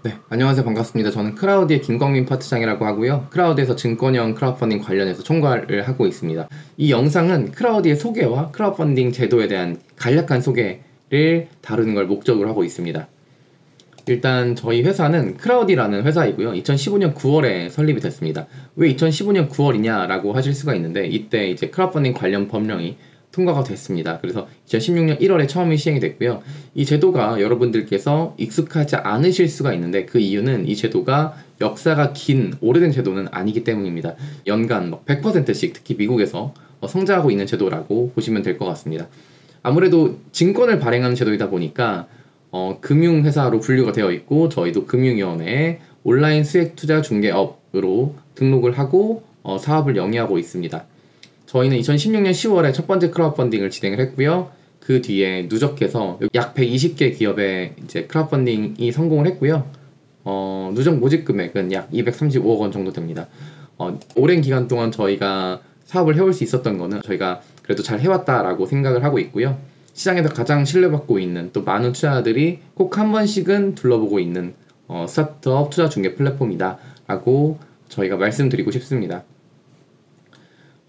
네, 안녕하세요. 반갑습니다. 저는 크라우드의 김광민 파트장이라고 하고요. 크라우드에서 증권형 크라우드펀딩 관련해서 총괄을 하고 있습니다. 이 영상은 크라우드의 소개와 크라우드펀딩 제도에 대한 간략한 소개를 다루는 걸 목적으로 하고 있습니다. 일단 저희 회사는 크라우디라는 회사이고요. 2015년 9월에 설립이 됐습니다. 왜 2015년 9월이냐라고 하실 수가 있는데, 이때 이제 크라우드펀딩 관련 법령이 통과가 됐습니다. 그래서 2016년 1월에 처음에 시행이 됐고요. 이 제도가 여러분들께서 익숙하지 않으실 수가 있는데, 그 이유는 이 제도가 역사가 긴 오래된 제도는 아니기 때문입니다. 연간 100%씩 특히 미국에서 성장하고 있는 제도라고 보시면 될 것 같습니다. 아무래도 증권을 발행하는 제도이다 보니까 금융회사로 분류가 되어 있고, 저희도 금융위원회에 온라인 수액투자 중개업으로 등록을 하고 사업을 영위하고 있습니다. 저희는 2016년 10월에 첫 번째 크라우드펀딩을 진행을 했고요. 그 뒤에 누적해서 약 120개 기업에 이제 크라우드펀딩이 성공을 했고요. 누적 모집 금액은 약 235억 원 정도 됩니다. 오랜 기간 동안 저희가 사업을 해올 수 있었던 거는 저희가 그래도 잘 해왔다라고 생각을 하고 있고요. 시장에서 가장 신뢰받고 있는, 또 많은 투자자들이 꼭 한 번씩은 둘러보고 있는 스타트업 투자 중개 플랫폼이다 라고 저희가 말씀드리고 싶습니다.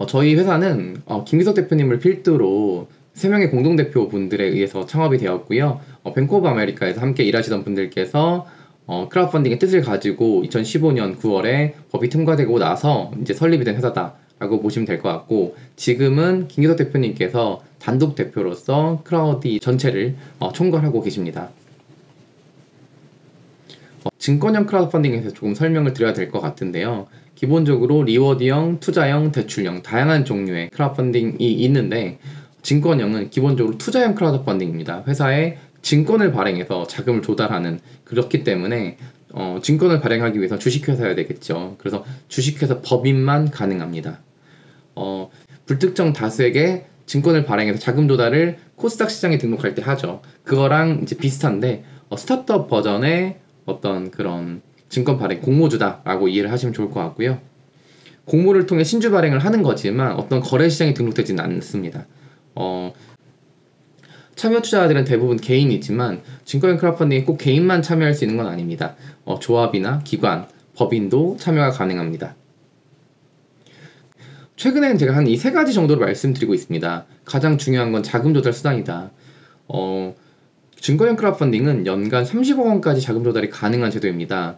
저희 회사는 김기석 대표님을 필두로 3명의 공동대표분들에 의해서 창업이 되었고요. 뱅크 오브 아메리카에서 함께 일하시던 분들께서 크라우드펀딩의 뜻을 가지고 2015년 9월에 법이 통과되고 나서 이제 설립이 된 회사다라고 보시면 될 것 같고, 지금은 김기석 대표님께서 단독 대표로서 크라우디 전체를 총괄하고 계십니다. 증권형 크라우드펀딩에 대해서 조금 설명을 드려야 될 것 같은데요. 기본적으로 리워드형, 투자형, 대출형 다양한 종류의 크라우드펀딩이 있는데, 증권형은 기본적으로 투자형 크라우드펀딩입니다. 회사에 증권을 발행해서 자금을 조달하는, 그렇기 때문에 증권을 발행하기 위해서 주식회사여야 되겠죠. 그래서 주식회사 법인만 가능합니다. 불특정 다수에게 증권을 발행해서 자금 조달을 코스닥 시장에 등록할 때 하죠. 그거랑 이제 비슷한데 스타트업 버전의 어떤 그런 증권 발행 공모주다라고 이해를 하시면 좋을 것 같고요. 공모를 통해 신주 발행을 하는 거지만 어떤 거래 시장에 등록되지는 않습니다. 참여 투자자들은 대부분 개인이지만 증권 크라우드펀딩에 꼭 개인만 참여할 수 있는 건 아닙니다. 조합이나 기관, 법인도 참여가 가능합니다. 최근에는 제가 한 이 3가지 정도로 말씀드리고 있습니다. 가장 중요한 건 자금 조달 수단이다. 증권형 크라우드펀딩은 연간 30억 원까지 자금 조달이 가능한 제도입니다.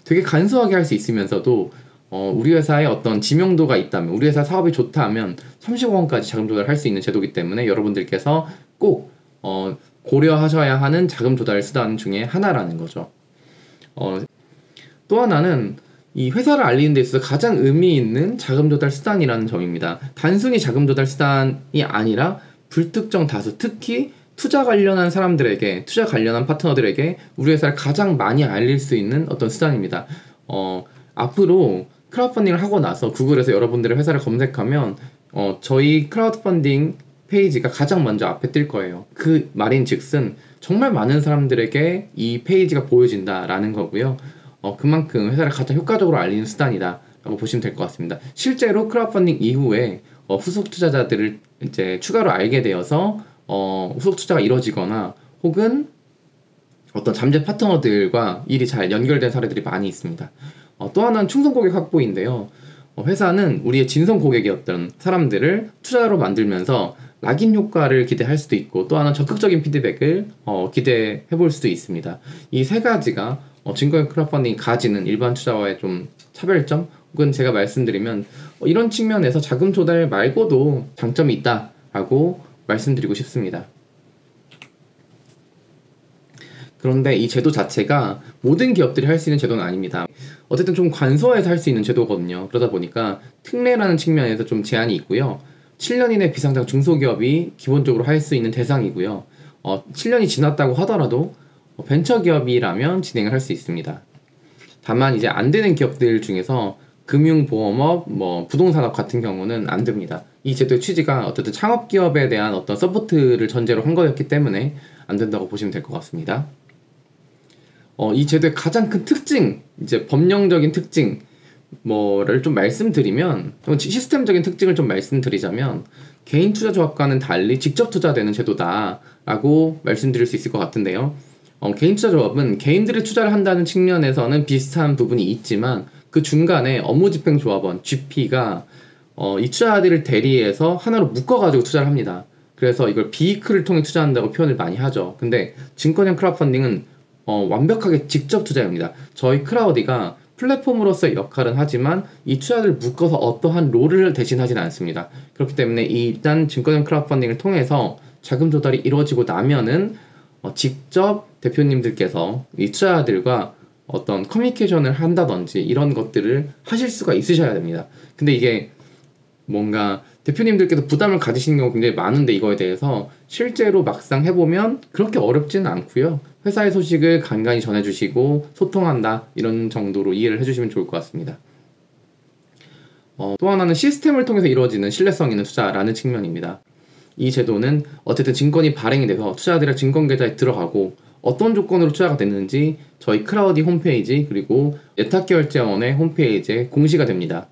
되게 간소하게 할 수 있으면서도 우리 회사에 어떤 지명도가 있다면, 우리 회사 사업이 좋다면 30억 원까지 자금 조달할 수 있는 제도이기 때문에 여러분들께서 꼭 고려하셔야 하는 자금 조달 수단 중에 하나라는 거죠. 또 하나는 이 회사를 알리는 데 있어서 가장 의미 있는 자금 조달 수단이라는 점입니다. 단순히 자금 조달 수단이 아니라 불특정 다수, 특히 투자 관련한 사람들에게, 투자 관련한 파트너들에게 우리 회사를 가장 많이 알릴 수 있는 어떤 수단입니다. 앞으로 크라우드펀딩을 하고 나서 구글에서 여러분들의 회사를 검색하면 저희 크라우드펀딩 페이지가 가장 먼저 앞에 뜰 거예요. 그 말인 즉슨 정말 많은 사람들에게 이 페이지가 보여진다라는 거고요. 그만큼 회사를 가장 효과적으로 알리는 수단이다 라고 보시면 될 것 같습니다. 실제로 크라우드펀딩 이후에 후속 투자자들을 이제 추가로 알게 되어서 후속 투자가 이루어지거나 혹은 어떤 잠재 파트너들과 일이 잘 연결된 사례들이 많이 있습니다. 또 하나는 충성 고객 확보인데요. 회사는 우리의 진성 고객이었던 사람들을 투자자로 만들면서 락인 효과를 기대할 수도 있고, 또 하나는 적극적인 피드백을 기대해 볼 수도 있습니다. 이 3가지가 증권 크라우드펀딩이 가지는 일반 투자와의 좀 차별점, 혹은 제가 말씀드리면 이런 측면에서 자금 조달 말고도 장점이 있다라고 말씀드리고 싶습니다. 그런데 이 제도 자체가 모든 기업들이 할 수 있는 제도는 아닙니다. 어쨌든 좀 간소화해서 할 수 있는 제도거든요. 그러다 보니까 특례라는 측면에서 좀 제한이 있고요. 7년 이내 비상장 중소기업이 기본적으로 할 수 있는 대상이고요. 7년이 지났다고 하더라도 벤처기업이라면 진행을 할 수 있습니다. 다만 이제 안 되는 기업들 중에서 금융보험업, 부동산업 같은 경우는 안 됩니다. 이 제도의 취지가 어쨌든 창업기업에 대한 어떤 서포트를 전제로 한 거였기 때문에 안 된다고 보시면 될 것 같습니다. 이 제도의 가장 큰 특징, 이제 법령적인 특징, 뭐를 좀 말씀드리면, 시스템적인 특징을 좀 말씀드리자면, 개인 투자 조합과는 달리 직접 투자되는 제도다라고 말씀드릴 수 있을 것 같은데요. 개인 투자 조합은 개인들이 투자를 한다는 측면에서는 비슷한 부분이 있지만 그 중간에 업무집행조합원 GP가 이 투자들을 대리해서 하나로 묶어가지고 투자를 합니다. 그래서 이걸 비이클을 통해 투자한다고 표현을 많이 하죠. 근데 증권형 크라우드 펀딩은 완벽하게 직접 투자입니다. 저희 크라우디가 플랫폼으로서의 역할은 하지만 이 투자를 묶어서 어떠한 롤을 대신하진 않습니다. 그렇기 때문에 일단 증권형 크라우드 펀딩을 통해서 자금 조달이 이루어지고 나면은 직접 대표님들께서 이 투자자들과 어떤 커뮤니케이션을 한다든지 이런 것들을 하실 수가 있으셔야 됩니다. 근데 이게 뭔가 대표님들께서 부담을 가지시는 경우가 굉장히 많은데 이거에 대해서 실제로 막상 해보면 그렇게 어렵지는 않고요. 회사의 소식을 간간히 전해주시고 소통한다 이런 정도로 이해를 해주시면 좋을 것 같습니다. 또 하나는 시스템을 통해서 이루어지는 신뢰성 있는 투자라는 측면입니다. 이 제도는 어쨌든 증권이 발행이 돼서 투자자들의 증권계좌에 들어가고 어떤 조건으로 투자가 됐는지 저희 크라우디 홈페이지 그리고 예탁결제원의 홈페이지에 공시가 됩니다.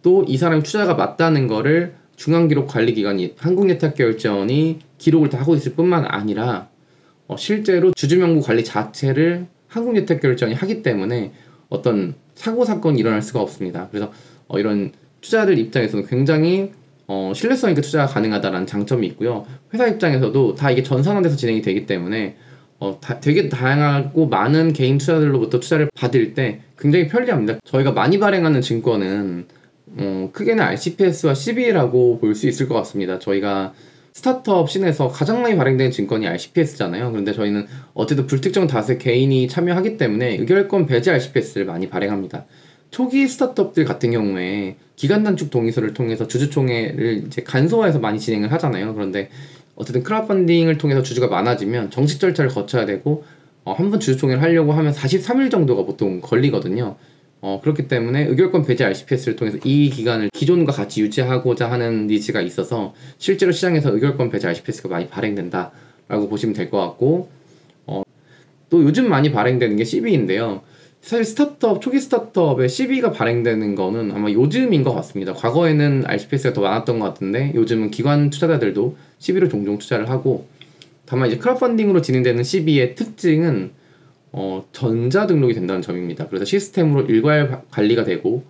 또 이 사람이 투자가 맞다는 거를 중앙기록관리기관이 한국예탁결제원이 기록을 다 하고 있을 뿐만 아니라 실제로 주주명부 관리 자체를 한국예탁결제원이 하기 때문에 어떤 사고사건이 일어날 수가 없습니다. 그래서 이런 투자자들 입장에서는 굉장히 신뢰성 있게 투자가 가능하다는 장점이 있고요. 회사 입장에서도 다 이게 전산화돼서 진행이 되기 때문에 되게 다양하고 많은 개인 투자자들로부터 투자를 받을 때 굉장히 편리합니다. 저희가 많이 발행하는 증권은 크게는 RCPS와 CB라고 볼 수 있을 것 같습니다. 저희가 스타트업 씬에서 가장 많이 발행되는 증권이 RCPS잖아요. 그런데 저희는 어쨌든 불특정 다수의 개인이 참여하기 때문에 의결권 배제 RCPS를 많이 발행합니다. 초기 스타트업들 같은 경우에 기간 단축 동의서를 통해서 주주총회를 이제 간소화해서 많이 진행을 하잖아요. 그런데 어쨌든 크라우드 펀딩을 통해서 주주가 많아지면 정식 절차를 거쳐야 되고 한 번 주주총회를 하려고 하면 43일 정도가 보통 걸리거든요. 그렇기 때문에 의결권 배제 RCPS를 통해서 이 기간을 기존과 같이 유지하고자 하는 니즈가 있어서 실제로 시장에서 의결권 배제 RCPS가 많이 발행된다라고 보시면 될 것 같고 또 요즘 많이 발행되는 게 CB인데요. 사실 초기 스타트업에 CB가 발행되는 거는 아마 요즘인 것 같습니다. 과거에는 RCPS가 더 많았던 것 같은데 요즘은 기관 투자자들도 CB로 종종 투자를 하고 다만 이제 크라우드 펀딩으로 진행되는 CB의 특징은 전자 등록이 된다는 점입니다. 그래서 시스템으로 일괄 관리가 되고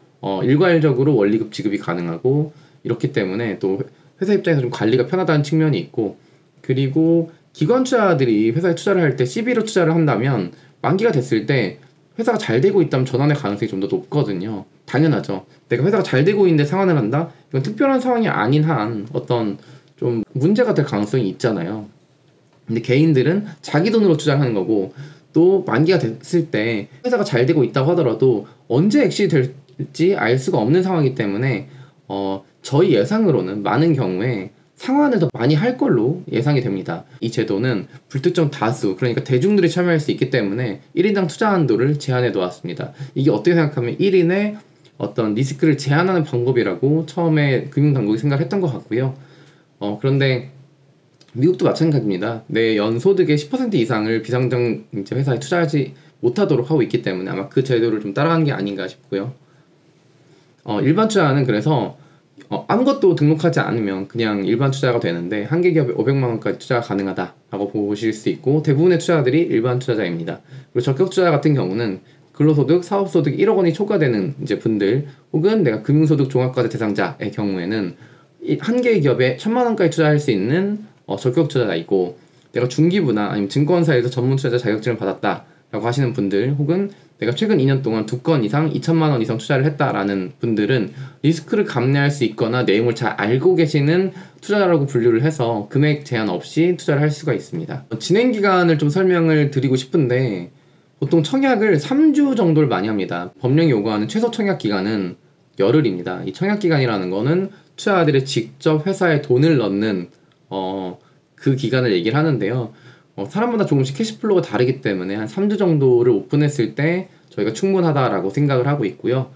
일괄적으로 원리급 지급이 가능하고 이렇기 때문에 또 회사 입장에서 좀 관리가 편하다는 측면이 있고 그리고 기관 투자자들이 회사에 투자를 할 때 CB로 투자를 한다면 만기가 됐을 때 회사가 잘 되고 있다면 전환의 가능성이 좀 더 높거든요. 당연하죠. 내가 회사가 잘 되고 있는데 상환을 한다? 이건 특별한 상황이 아닌 한 어떤 좀 문제가 될 가능성이 있잖아요. 근데 개인들은 자기 돈으로 투자를 하는 거고 또 만기가 됐을 때 회사가 잘 되고 있다고 하더라도 언제 exit 될지 알 수가 없는 상황이기 때문에 저희 예상으로는 많은 경우에 상환을 더 많이 할 걸로 예상이 됩니다. 이 제도는 불특정 다수, 그러니까 대중들이 참여할 수 있기 때문에 1인당 투자 한도를 제한해 놓았습니다. 이게 어떻게 생각하면 1인의 어떤 리스크를 제한하는 방법이라고 처음에 금융당국이 생각했던 것 같고요. 그런데 미국도 마찬가지입니다. 내 연소득의 10% 이상을 비상장 회사에 투자하지 못하도록 하고 있기 때문에 아마 그 제도를 좀 따라간 게 아닌가 싶고요. 일반 투자는 그래서 아무것도 등록하지 않으면 그냥 일반 투자가 되는데 한 개 기업에 500만 원까지 투자가 가능하다라고 보실 수 있고 대부분의 투자자들이 일반 투자자입니다. 그리고 적격 투자 같은 경우는 근로소득, 사업소득 1억 원이 초과되는 이제 분들 혹은 내가 금융소득 종합과세 대상자의 경우에는 한 개의 기업에 1,000만 원까지 투자할 수 있는 적격 투자자 있고 내가 중기부나 아니면 증권사에서 전문 투자자 자격증을 받았다라고 하시는 분들 혹은 내가 최근 2년 동안 2건 이상 2,000만 원 이상 투자를 했다라는 분들은 리스크를 감내할 수 있거나 내용을 잘 알고 계시는 투자자라고 분류를 해서 금액 제한 없이 투자를 할 수가 있습니다. 진행 기간을 좀 설명을 드리고 싶은데 보통 청약을 3주 정도를 많이 합니다. 법령이 요구하는 최소 청약 기간은 열흘입니다. 이 청약 기간이라는 거는 투자자들이 직접 회사에 돈을 넣는 그 기간을 얘기를 하는데요. 사람마다 조금씩 캐시플로우가 다르기 때문에 한 3주 정도를 오픈했을 때 저희가 충분하다라고 생각을 하고 있고요.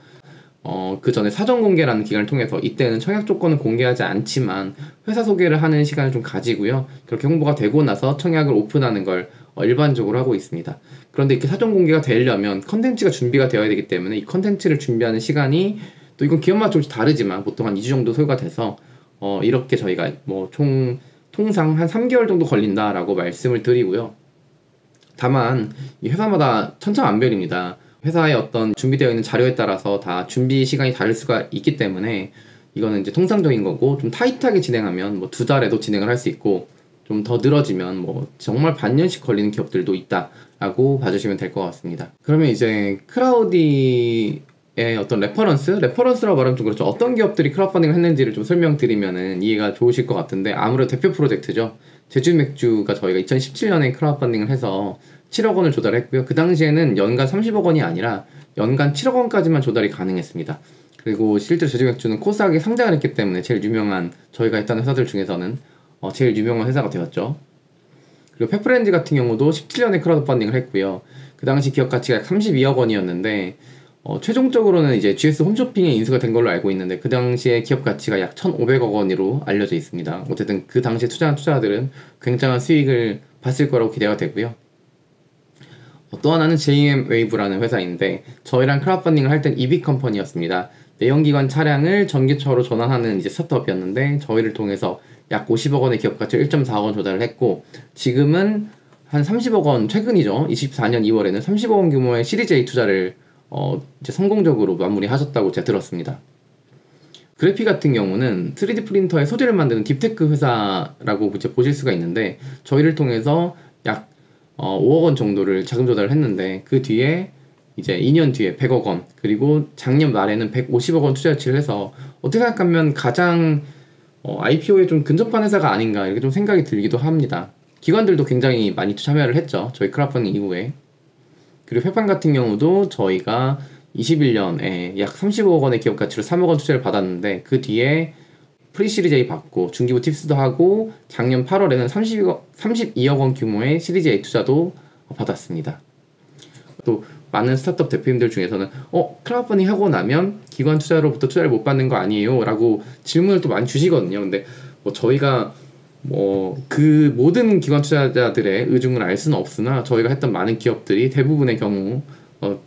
그 전에 사전 공개라는 기간을 통해서 이때는 청약 조건은 공개하지 않지만 회사 소개를 하는 시간을 좀 가지고요. 그렇게 홍보가 되고 나서 청약을 오픈하는 걸 일반적으로 하고 있습니다. 그런데 이렇게 사전 공개가 되려면 컨텐츠가 준비가 되어야 되기 때문에 이 컨텐츠를 준비하는 시간이 또 이건 기업마다 조금씩 다르지만 보통 한 2주 정도 소요가 돼서 이렇게 저희가 통상 한 3개월 정도 걸린다라고 말씀을 드리고요. 다만 이 회사마다 천차만별입니다. 회사의 어떤 준비되어 있는 자료에 따라서 다 준비 시간이 다를 수가 있기 때문에 이거는 이제 통상적인 거고, 좀 타이트하게 진행하면 뭐 2달에도 진행을 할 수 있고, 좀 더 늘어지면 뭐 정말 반년씩 걸리는 기업들도 있다라고 봐주시면 될 것 같습니다. 그러면 이제 크라우디의 어떤 레퍼런스라고 말하면 좀 그렇죠. 어떤 기업들이 크라우드 펀딩을 했는지를 좀 설명드리면은 이해가 좋으실 것 같은데, 아무래도 대표 프로젝트죠. 제주 맥주가 저희가 2017년에 크라우드 펀딩을 해서 7억 원을 조달했고요. 그 당시에는 연간 30억 원이 아니라 연간 7억 원까지만 조달이 가능했습니다. 그리고 실제로 제주 맥주는 코스닥에 상장을 했기 때문에 제일 유명한, 저희가 했던 회사들 중에서는 제일 유명한 회사가 되었죠. 그리고 페프렌즈 같은 경우도 17년에 크라우드 펀딩을 했고요. 그 당시 기업 가치가 약 32억 원이었는데 최종적으로는 이제 GS 홈쇼핑에 인수가 된 걸로 알고 있는데, 그 당시에 기업 가치가 약 1,500억 원으로 알려져 있습니다. 어쨌든 그 당시에 투자한 투자자들은 굉장한 수익을 봤을 거라고 기대가 되고요. 또 하나는 JM 웨이브라는 회사인데, 저희랑 크라우드 펀딩을 할 땐 EV 컴퍼니였습니다. 내연기관 차량을 전기차로 전환하는 이제 스타트업이었는데, 저희를 통해서 약 50억 원의 기업 가치 1.4억 원 조달을 했고, 지금은 한 30억 원, 최근이죠. 24년 2월에는 30억 원 규모의 시리즈 A 투자를 이제 성공적으로 마무리하셨다고 제가 들었습니다. 그래피 같은 경우는 3D 프린터의 소재를 만드는 딥테크 회사라고 이제 보실 수가 있는데, 저희를 통해서 약 5억 원 정도를 자금 조달을 했는데, 그 뒤에 이제 2년 뒤에 100억 원, 그리고 작년 말에는 150억 원 투자 유치를 해서 어떻게 생각하면 가장 IPO에 좀 근접한 회사가 아닌가, 이렇게 좀 생각이 들기도 합니다. 기관들도 굉장히 많이 참여를 했죠. 저희 크라우드 펀딩 이후에. 그리고 페판 같은 경우도 저희가 21년에 약 35억 원의 기업 가치로 3억 원 투자를 받았는데, 그 뒤에 프리시리즈 A 받고 중기부 팁스도 하고, 작년 8월에는 32억 원 규모의 시리즈 A 투자도 받았습니다. 또 많은 스타트업 대표님들 중에서는 크라우드 펀딩 하고 나면 기관 투자로부터 투자를 못 받는 거 아니에요? 라고 질문을 또 많이 주시거든요. 근데 저희가 그 모든 기관 투자자들의 의중을 알 수는 없으나, 저희가 했던 많은 기업들이 대부분의 경우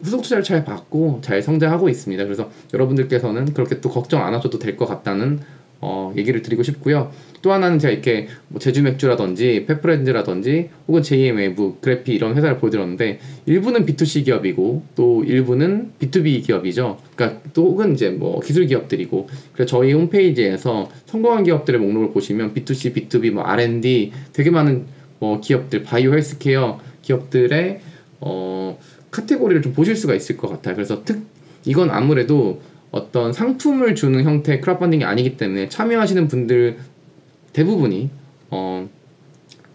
후속 투자를 잘 받고 잘 성장하고 있습니다. 그래서 여러분들께서는 그렇게 또 걱정 안 하셔도 될 것 같다는 얘기를 드리고 싶고요. 또 하나는 제가 이렇게 제주 맥주라든지 페프렌즈라든지 혹은 JM 웨이브, 그래피 이런 회사를 보여드렸는데, 일부는 B2C 기업이고 또 일부는 B2B 기업이죠. 그러니까 또 혹은 이제 기술 기업들이고, 그래서 저희 홈페이지에서 성공한 기업들의 목록을 보시면 B2C, B2B, R&D 되게 많은 기업들, 바이오 헬스케어 기업들의 카테고리를 좀 보실 수가 있을 것 같아요. 그래서 이건 아무래도 어떤 상품을 주는 형태의 크라우드 펀딩이 아니기 때문에 참여하시는 분들 대부분이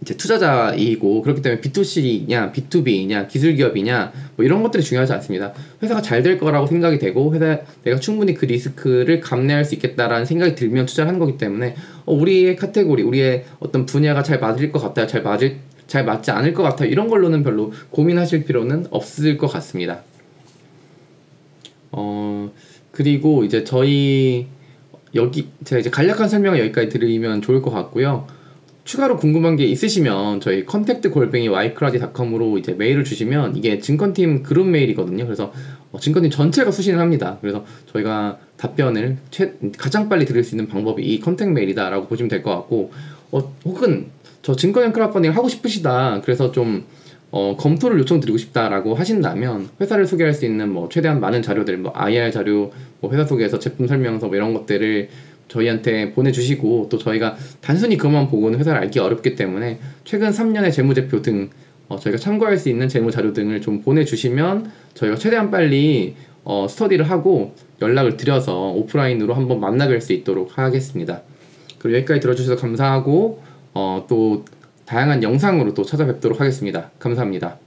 이제 투자자이고, 그렇기 때문에 B2C냐 B2B냐 기술 기업이냐 이런 것들이 중요하지 않습니다. 회사가 잘 될 거라고 생각이 되고, 내가 충분히 그 리스크를 감내할 수 있겠다라는 생각이 들면 투자를 하는 거기 때문에 우리의 카테고리, 우리의 어떤 분야가 잘 맞을 것 같아요, 잘 맞지 않을 것 같아요, 이런 걸로는 별로 고민하실 필요는 없을 것 같습니다. 그리고 이제 제가 이제 간략한 설명을 여기까지 드리면 좋을 것 같고요. 추가로 궁금한 게 있으시면 저희 contact@ycrowd.com으로 이제 메일을 주시면, 이게 증권팀 그룹 메일이거든요. 그래서 증권팀 전체가 수신을 합니다. 그래서 저희가 답변을 가장 빨리 드릴 수 있는 방법이 이 컨택 메일이다라고 보시면 될 것 같고, 혹은 저 증권형 크라우드 펀딩을 하고 싶으시다, 그래서 좀 검토를 요청드리고 싶다라고 하신다면, 회사를 소개할 수 있는 최대한 많은 자료들, IR 자료, 회사 소개서, 제품 설명서 이런 것들을 저희한테 보내주시고, 또 저희가 단순히 그것만 보고는 회사를 알기 어렵기 때문에 최근 3년의 재무제표 등 저희가 참고할 수 있는 재무 자료 등을 좀 보내주시면 저희가 최대한 빨리 스터디를 하고 연락을 드려서 오프라인으로 한번 만나뵐 수 있도록 하겠습니다. 그리고 여기까지 들어주셔서 감사하고 또 다양한 영상으로 또 찾아뵙도록 하겠습니다. 감사합니다.